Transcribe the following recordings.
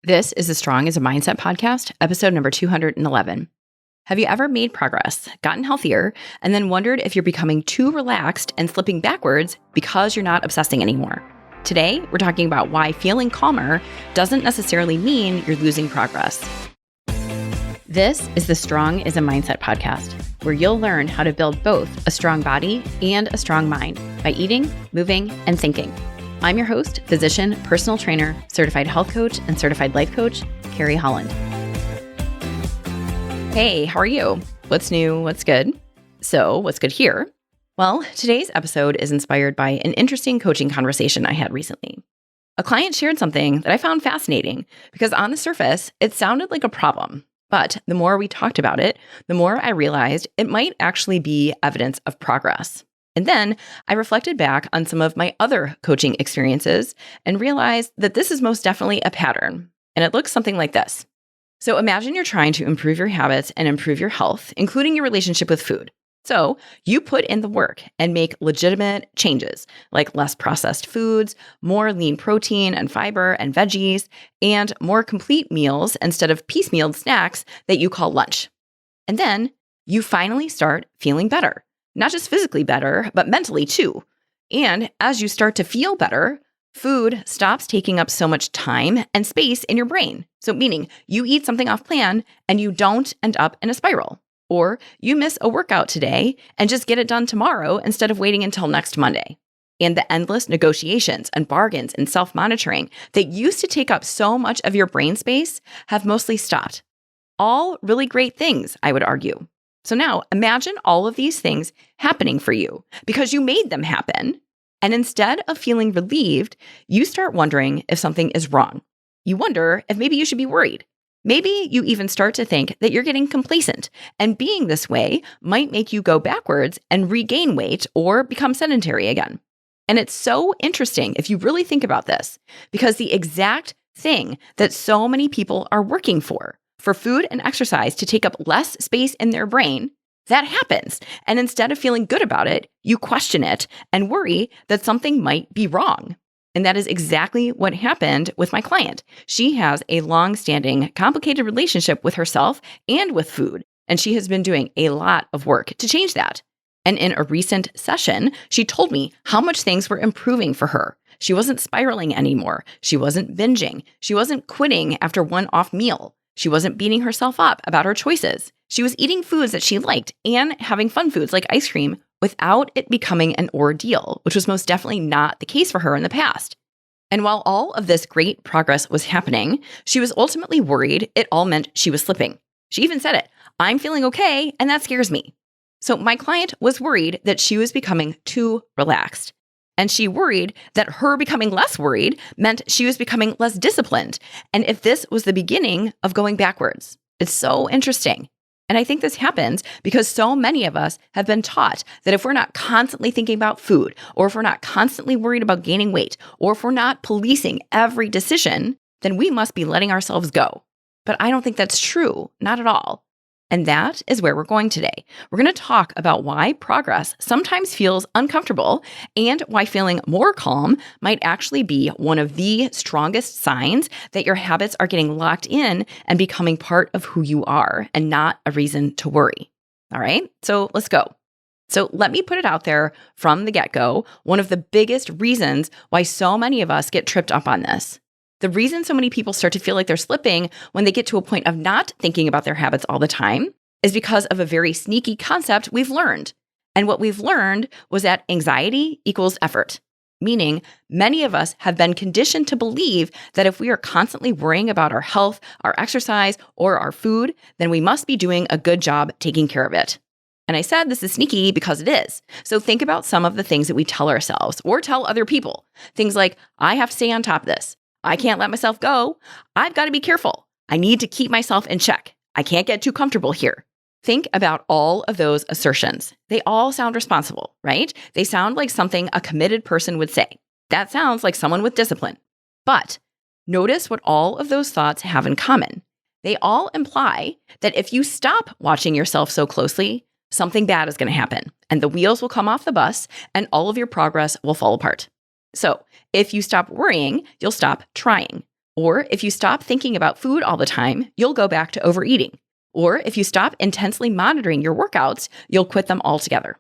This is the Strong as a Mindset podcast, episode number 211. Have you ever made progress, gotten healthier, and then wondered if you're becoming too relaxed and slipping backwards because you're not obsessing anymore? Today, we're talking about why feeling calmer doesn't necessarily mean you're losing progress. This is the Strong as a Mindset podcast, where you'll learn how to build both a strong body and a strong mind by eating, moving, and thinking. I'm your host, physician, personal trainer, certified health coach, and certified life coach, Carrie Holland. Hey, how are you? What's new? What's good? So, what's good here? Well, today's episode is inspired by an interesting coaching conversation I had recently. A client shared something that I found fascinating because on the surface, it sounded like a problem. But the more we talked about it, the more I realized it might actually be evidence of progress. And then I reflected back on some of my other coaching experiences and realized that this is most definitely a pattern. And it looks something like this. So imagine you're trying to improve your habits and improve your health, including your relationship with food. So you put in the work and make legitimate changes, like less processed foods, more lean protein and fiber and veggies, and more complete meals instead of piecemealed snacks that you call lunch. And then you finally start feeling better. Not just physically better, but mentally too. And as you start to feel better, food stops taking up so much time and space in your brain. So meaning you eat something off plan and you don't end up in a spiral. Or you miss a workout today and just get it done tomorrow instead of waiting until next Monday. And the endless negotiations and bargains and self-monitoring that used to take up so much of your brain space have mostly stopped. All really great things, I would argue. So now imagine all of these things happening for you because you made them happen. And instead of feeling relieved, you start wondering if something is wrong. You wonder if maybe you should be worried. Maybe you even start to think that you're getting complacent, and being this way might make you go backwards and regain weight or become sedentary again. And it's so interesting if you really think about this, because the exact thing that so many people are working for food and exercise to take up less space in their brain, that happens. And instead of feeling good about it, you question it and worry that something might be wrong. And that is exactly what happened with my client. She has a long-standing, complicated relationship with herself and with food, and she has been doing a lot of work to change that. And in a recent session, she told me how much things were improving for her. She wasn't spiraling anymore. She wasn't binging. She wasn't quitting after one off meal. She wasn't beating herself up about her choices. She was eating foods that she liked and having fun foods like ice cream without it becoming an ordeal, which was most definitely not the case for her in the past. And while all of this great progress was happening, she was ultimately worried it all meant she was slipping. She even said it, "I'm feeling okay, and that scares me." So my client was worried that she was becoming too relaxed. And she worried that her becoming less worried meant she was becoming less disciplined. And if this was the beginning of going backwards, it's so interesting. And I think this happens because so many of us have been taught that if we're not constantly thinking about food, or if we're not constantly worried about gaining weight, or if we're not policing every decision, then we must be letting ourselves go. But I don't think that's true, not at all. And that is where we're going today. We're going to talk about why progress sometimes feels uncomfortable and why feeling more calm might actually be one of the strongest signs that your habits are getting locked in and becoming part of who you are and not a reason to worry. All right, so let's go. So let me put it out there from the get-go, one of the biggest reasons why so many of us get tripped up on this. The reason so many people start to feel like they're slipping when they get to a point of not thinking about their habits all the time is because of a very sneaky concept we've learned. And what we've learned was that anxiety equals effort, meaning many of us have been conditioned to believe that if we are constantly worrying about our health, our exercise, or our food, then we must be doing a good job taking care of it. And I said this is sneaky because it is. So think about some of the things that we tell ourselves or tell other people. Things like, I have to stay on top of this. I can't let myself go. I've got to be careful. I need to keep myself in check. I can't get too comfortable here. Think about all of those assertions. They all sound responsible, right? They sound like something a committed person would say. That sounds like someone with discipline. But notice what all of those thoughts have in common. They all imply that if you stop watching yourself so closely, something bad is going to happen, and the wheels will come off the bus, and all of your progress will fall apart. So if you stop worrying, you'll stop trying. Or if you stop thinking about food all the time, you'll go back to overeating. Or if you stop intensely monitoring your workouts, you'll quit them altogether.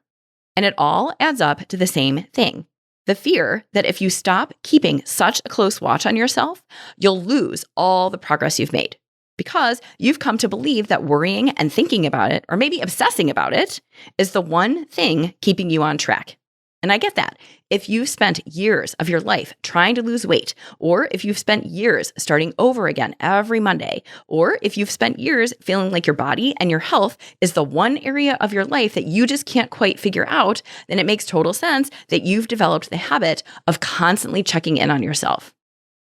And it all adds up to the same thing. The fear that if you stop keeping such a close watch on yourself, you'll lose all the progress you've made. Because you've come to believe that worrying and thinking about it, or maybe obsessing about it, is the one thing keeping you on track. And I get that. If you've spent years of your life trying to lose weight, or if you've spent years starting over again every Monday, or if you've spent years feeling like your body and your health is the one area of your life that you just can't quite figure out, then it makes total sense that you've developed the habit of constantly checking in on yourself.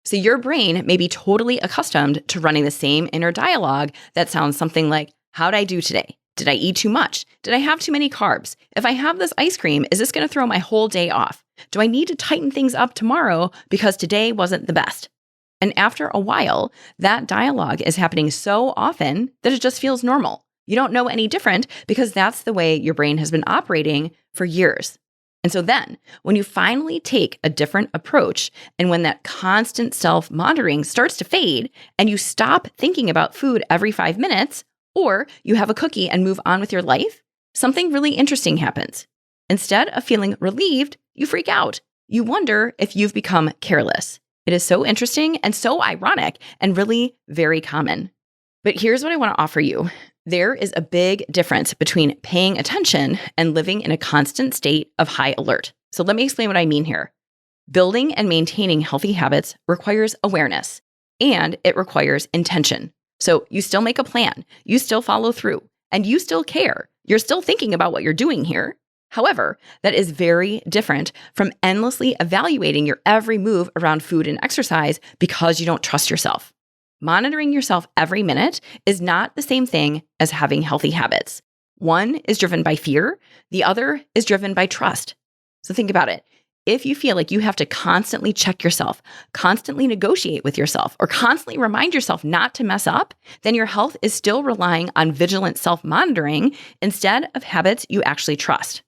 So your brain may be totally accustomed to running the same inner dialogue that sounds something like, how'd I do today? Did I eat too much? Did I have too many carbs? If I have this ice cream, is this going to throw my whole day off? Do I need to tighten things up tomorrow because today wasn't the best? And after a while, that dialogue is happening so often that it just feels normal. You don't know any different because that's the way your brain has been operating for years. And so then, when you finally take a different approach, and when that constant self-monitoring starts to fade, and you stop thinking about food every 5 minutes, or you have a cookie and move on with your life, something really interesting happens. Instead of feeling relieved, you freak out. You wonder if you've become careless. It is so interesting and so ironic and really very common. But here's what I want to offer you. There is a big difference between paying attention and living in a constant state of high alert. So let me explain what I mean here. Building and maintaining healthy habits requires awareness, and it requires intention. So you still make a plan, you still follow through, and you still care. You're still thinking about what you're doing here. However, that is very different from endlessly evaluating your every move around food and exercise because you don't trust yourself. Monitoring yourself every minute is not the same thing as having healthy habits. One is driven by fear, the other is driven by trust. So think about it. If you feel like you have to constantly check yourself, constantly negotiate with yourself, or constantly remind yourself not to mess up, then your health is still relying on vigilant self-monitoring instead of habits you actually trust.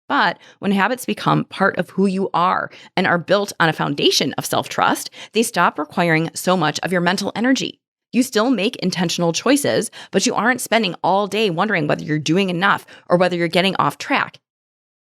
But when habits become part of who you are and are built on a foundation of self-trust, they stop requiring so much of your mental energy. You still make intentional choices, but you aren't spending all day wondering whether you're doing enough or whether you're getting off track.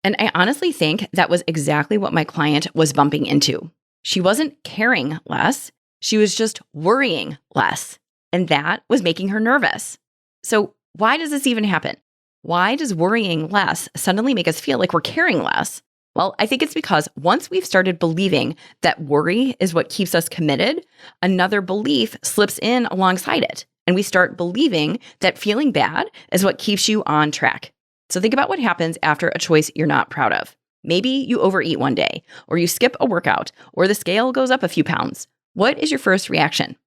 And I honestly think that was exactly what my client was bumping into. She wasn't caring less, she was just worrying less. And that was making her nervous. So why does this even happen? Why does worrying less suddenly make us feel like we're caring less? Well, I think it's because once we've started believing that worry is what keeps us committed, another belief slips in alongside it. And we start believing that feeling bad is what keeps you on track. So think about what happens after a choice you're not proud of. Maybe you overeat one day, or you skip a workout, or the scale goes up a few pounds. What is your first reaction?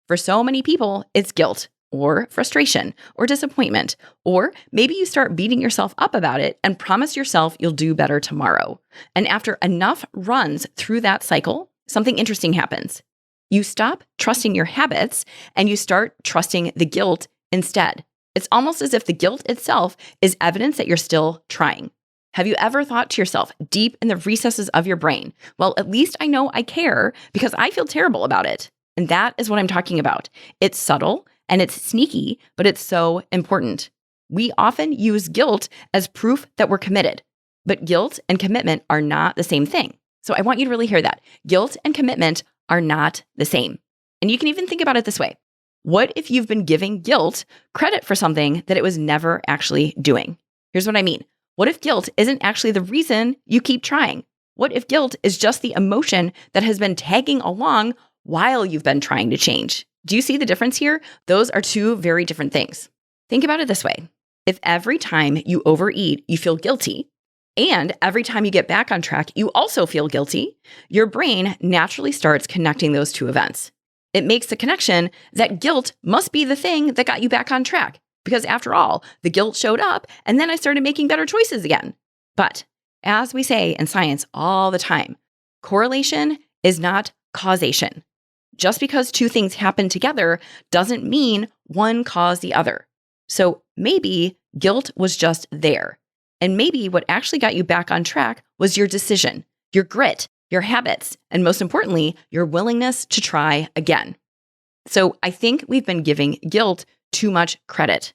For so many people, it's guilt, or frustration, or disappointment, or maybe you start beating yourself up about it and promise yourself you'll do better tomorrow. And after enough runs through that cycle, something interesting happens. You stop trusting your habits and you start trusting the guilt instead. It's almost as if the guilt itself is evidence that you're still trying. Have you ever thought to yourself deep in the recesses of your brain, well, at least I know I care because I feel terrible about it. And that is what I'm talking about. It's subtle and it's sneaky, but it's so important. We often use guilt as proof that we're committed, but guilt and commitment are not the same thing. So I want you to really hear that. Guilt and commitment are not the same. And you can even think about it this way. What if you've been giving guilt credit for something that it was never actually doing? Here's what I mean. What if guilt isn't actually the reason you keep trying? What if guilt is just the emotion that has been tagging along while you've been trying to change? Do you see the difference here? Those are two very different things. Think about it this way. If every time you overeat, you feel guilty, and every time you get back on track, you also feel guilty, your brain naturally starts connecting those two events. It makes the connection that guilt must be the thing that got you back on track. Because after all, the guilt showed up, and then I started making better choices again. But as we say in science all the time, correlation is not causation. Just because two things happen together doesn't mean one caused the other. So maybe guilt was just there. And maybe what actually got you back on track was your decision, your grit, your habits, and most importantly, your willingness to try again. So I think we've been giving guilt too much credit.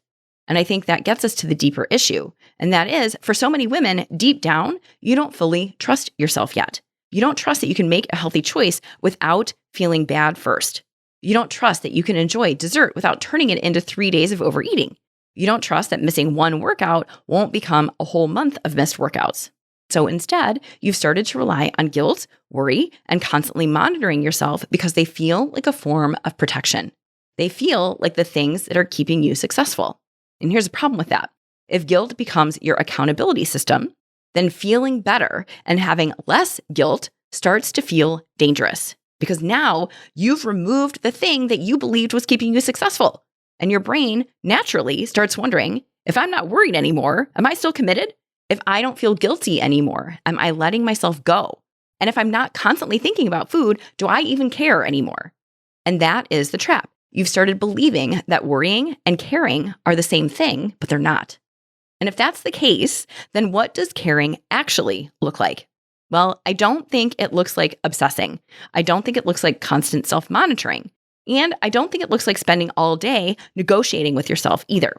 And I think that gets us to the deeper issue. And that is, for so many women, deep down, you don't fully trust yourself yet. You don't trust that you can make a healthy choice without feeling bad first. You don't trust that you can enjoy dessert without turning it into 3 days of overeating. You don't trust that missing one workout won't become a whole month of missed workouts. So instead, you've started to rely on guilt, worry, and constantly monitoring yourself because they feel like a form of protection. They feel like the things that are keeping you successful. And here's the problem with that. If guilt becomes your accountability system, then feeling better and having less guilt starts to feel dangerous because now you've removed the thing that you believed was keeping you successful. And your brain naturally starts wondering, if I'm not worried anymore, am I still committed? If I don't feel guilty anymore, am I letting myself go? And if I'm not constantly thinking about food, do I even care anymore? And that is the trap. You've started believing that worrying and caring are the same thing, but they're not. And if that's the case, then what does caring actually look like? Well, I don't think it looks like obsessing. I don't think it looks like constant self-monitoring. And I don't think it looks like spending all day negotiating with yourself either.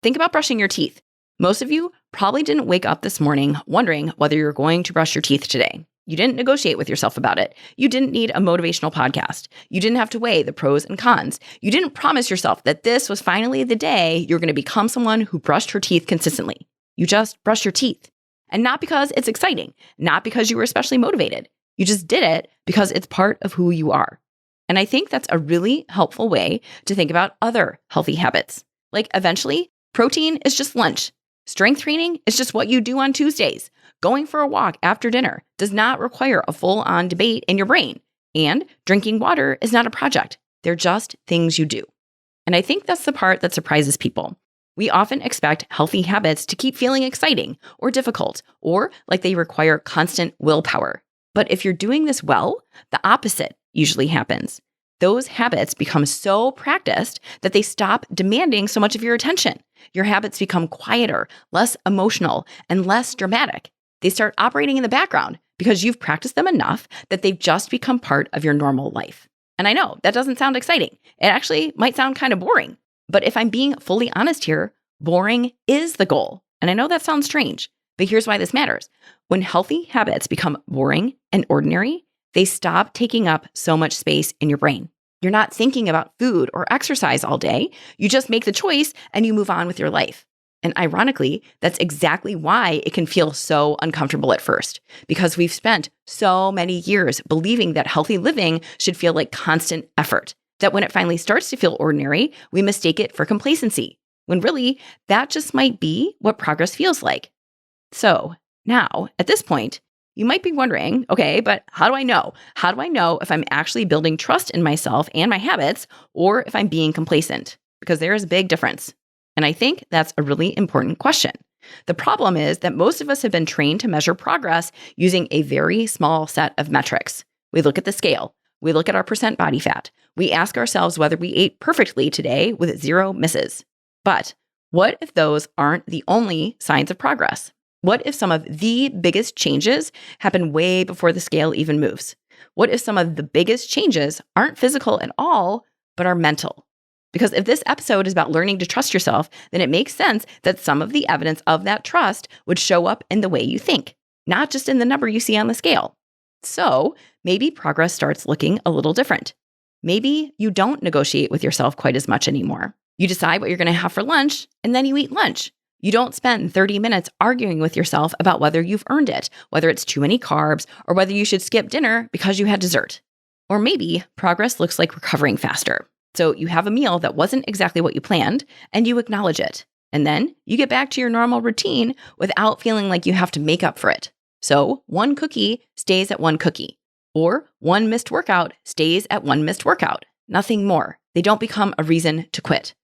Think about brushing your teeth. Most of you probably didn't wake up this morning wondering whether you're going to brush your teeth today. You didn't negotiate with yourself about it. You didn't need a motivational podcast. You didn't have to weigh the pros and cons. You didn't promise yourself that this was finally the day you're going to become someone who brushed her teeth consistently. You just brushed your teeth. And not because it's exciting, not because you were especially motivated. You just did it because it's part of who you are. And I think that's a really helpful way to think about other healthy habits. Like eventually, protein is just lunch. Strength training is just what you do on Tuesdays. Going for a walk after dinner does not require a full-on debate in your brain. And drinking water is not a project. They're just things you do. And I think that's the part that surprises people. We often expect healthy habits to keep feeling exciting or difficult or like they require constant willpower. But if you're doing this well, the opposite usually happens. Those habits become so practiced that they stop demanding so much of your attention. Your habits become quieter, less emotional, and less dramatic. They start operating in the background because you've practiced them enough that they've just become part of your normal life. And I know that doesn't sound exciting. It actually might sound kind of boring. But if I'm being fully honest here, boring is the goal. And I know that sounds strange, but here's why this matters. When healthy habits become boring and ordinary, they stop taking up so much space in your brain. You're not thinking about food or exercise all day. You just make the choice and you move on with your life. And ironically, that's exactly why it can feel so uncomfortable at first, because we've spent so many years believing that healthy living should feel like constant effort, that when it finally starts to feel ordinary, we mistake it for complacency, when really that just might be what progress feels like. So now, at this point, you might be wondering, okay, but how do I know? How do I know if I'm actually building trust in myself and my habits, or if I'm being complacent? Because there is a big difference. And I think that's a really important question. The problem is that most of us have been trained to measure progress using a very small set of metrics. We look at the scale. We look at our percent body fat. We ask ourselves whether we ate perfectly today with 0 misses. But what if those aren't the only signs of progress? What if some of the biggest changes happen way before the scale even moves? What if some of the biggest changes aren't physical at all, but are mental? Because if this episode is about learning to trust yourself, then it makes sense that some of the evidence of that trust would show up in the way you think, not just in the number you see on the scale. So maybe progress starts looking a little different. Maybe you don't negotiate with yourself quite as much anymore. You decide what you're going to have for lunch, and then you eat lunch. You don't spend 30 minutes arguing with yourself about whether you've earned it, whether it's too many carbs, or whether you should skip dinner because you had dessert. Or maybe progress looks like recovering faster. So you have a meal that wasn't exactly what you planned, and you acknowledge it. And then you get back to your normal routine without feeling like you have to make up for it. So 1 cookie stays at 1 cookie, or 1 missed workout stays at 1 missed workout. Nothing more. They don't become a reason to quit.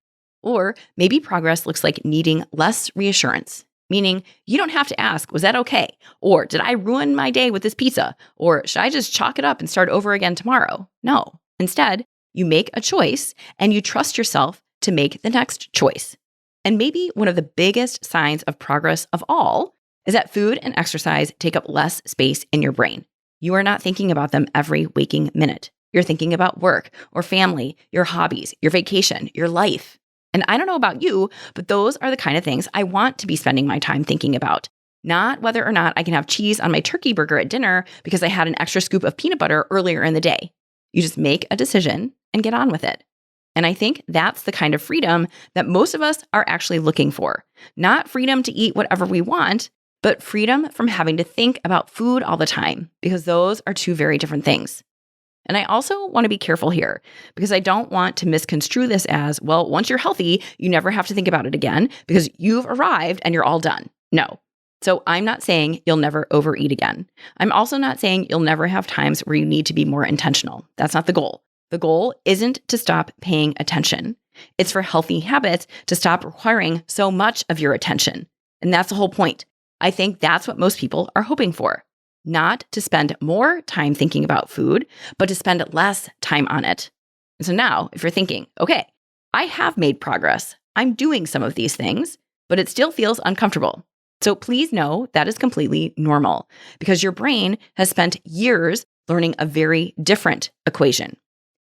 Or maybe progress looks like needing less reassurance, meaning you don't have to ask, was that okay? Or did I ruin my day with this pizza? Or should I just chalk it up and start over again tomorrow? No. Instead, you make a choice and you trust yourself to make the next choice. And maybe one of the biggest signs of progress of all is that food and exercise take up less space in your brain. You are not thinking about them every waking minute. You're thinking about work or family, your hobbies, your vacation, your life. And I don't know about you, but those are the kind of things I want to be spending my time thinking about. Not whether or not I can have cheese on my turkey burger at dinner because I had an extra scoop of peanut butter earlier in the day. You just make a decision and get on with it. And I think that's the kind of freedom that most of us are actually looking for. Not freedom to eat whatever we want, but freedom from having to think about food all the time, because those are two very different things. And I also want to be careful here because I don't want to misconstrue this as, well, once you're healthy, you never have to think about it again because you've arrived and you're all done. No. So I'm not saying you'll never overeat again. I'm also not saying you'll never have times where you need to be more intentional. That's not the goal. The goal isn't to stop paying attention. It's for healthy habits to stop requiring so much of your attention. And that's the whole point. I think that's what most people are hoping for. Not to spend more time thinking about food, but to spend less time on it. And so now, if you're thinking, okay, I have made progress, I'm doing some of these things, but it still feels uncomfortable. So please know that is completely normal because your brain has spent years learning a very different equation.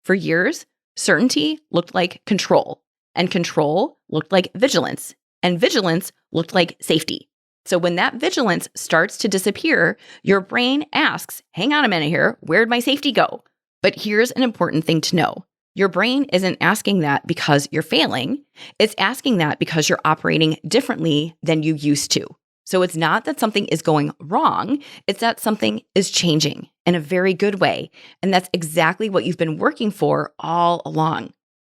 For years, certainty looked like control, and control looked like vigilance, and vigilance looked like safety. So when that vigilance starts to disappear, your brain asks, hang on a minute here, where'd my safety go? But here's an important thing to know. Your brain isn't asking that because you're failing. It's asking that because you're operating differently than you used to. So it's not that something is going wrong. It's that something is changing in a very good way. And that's exactly what you've been working for all along.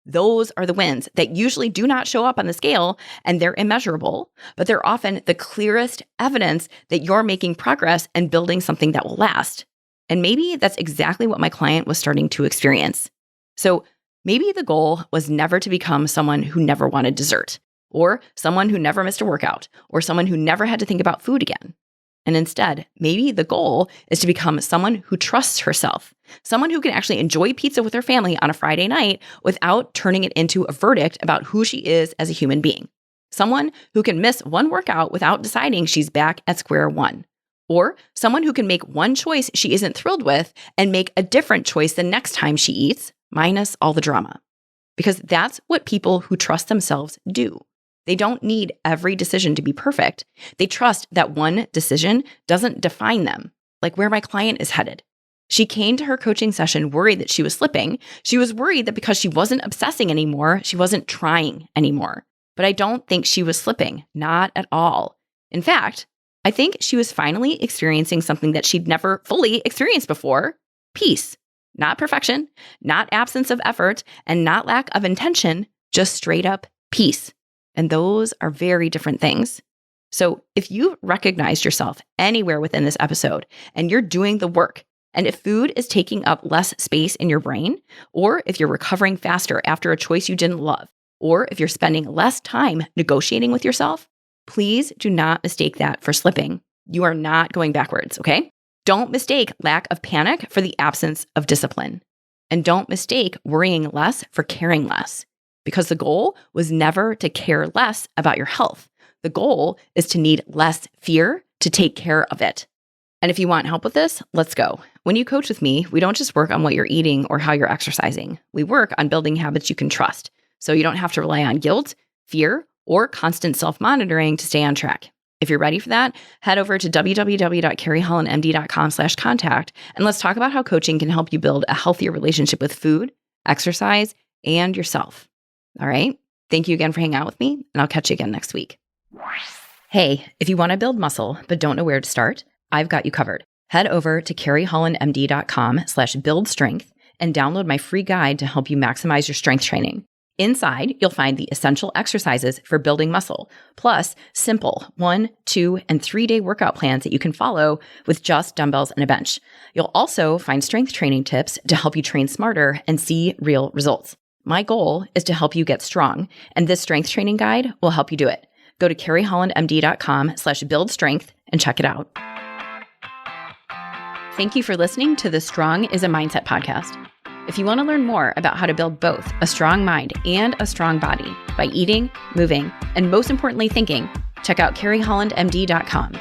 Those are the wins that usually do not show up on the scale, and they're immeasurable, but they're often the clearest evidence that you're making progress and building something that will last. And maybe that's exactly what my client was starting to experience. So maybe the goal was never to become someone who never wanted dessert, or someone who never missed a workout, or someone who never had to think about food again. And instead, maybe the goal is to become someone who trusts herself, someone who can actually enjoy pizza with her family on a Friday night without turning it into a verdict about who she is as a human being. Someone who can miss one workout without deciding she's back at square one. Or someone who can make one choice she isn't thrilled with and make a different choice the next time she eats, minus all the drama. Because that's what people who trust themselves do. They don't need every decision to be perfect. They trust that one decision doesn't define them, like where my client is headed. She came to her coaching session worried that she was slipping. She was worried that because she wasn't obsessing anymore, she wasn't trying anymore. But I don't think she was slipping, not at all. In fact, I think she was finally experiencing something that she'd never fully experienced before: peace. Not perfection, not absence of effort, and not lack of intention, just straight up peace. And those are very different things. So if you recognized yourself anywhere within this episode and you're doing the work, and if food is taking up less space in your brain, or if you're recovering faster after a choice you didn't love, or if you're spending less time negotiating with yourself, please do not mistake that for slipping. You are not going backwards, okay? Don't mistake lack of panic for the absence of discipline. And don't mistake worrying less for caring less. Because the goal was never to care less about your health. The goal is to need less fear to take care of it. And if you want help with this, let's go. When you coach with me, we don't just work on what you're eating or how you're exercising. We work on building habits you can trust, so you don't have to rely on guilt, fear, or constant self-monitoring to stay on track. If you're ready for that, head over to www.carriehollandmd.com/contact, and let's talk about how coaching can help you build a healthier relationship with food, exercise, and yourself. All right. Thank you again for hanging out with me, and I'll catch you again next week. Hey, if you want to build muscle but don't know where to start, I've got you covered. Head over to carriehollandmd.com/buildstrength and download my free guide to help you maximize your strength training. Inside, you'll find the essential exercises for building muscle, plus simple 1, 2, and 3-day workout plans that you can follow with just dumbbells and a bench. You'll also find strength training tips to help you train smarter and see real results. My goal is to help you get strong, and this strength training guide will help you do it. Go to carriehollandmd.com/buildstrength and check it out. Thank you for listening to the Strong is a Mindset podcast. If you want to learn more about how to build both a strong mind and a strong body by eating, moving, and most importantly, thinking, check out carriehollandmd.com.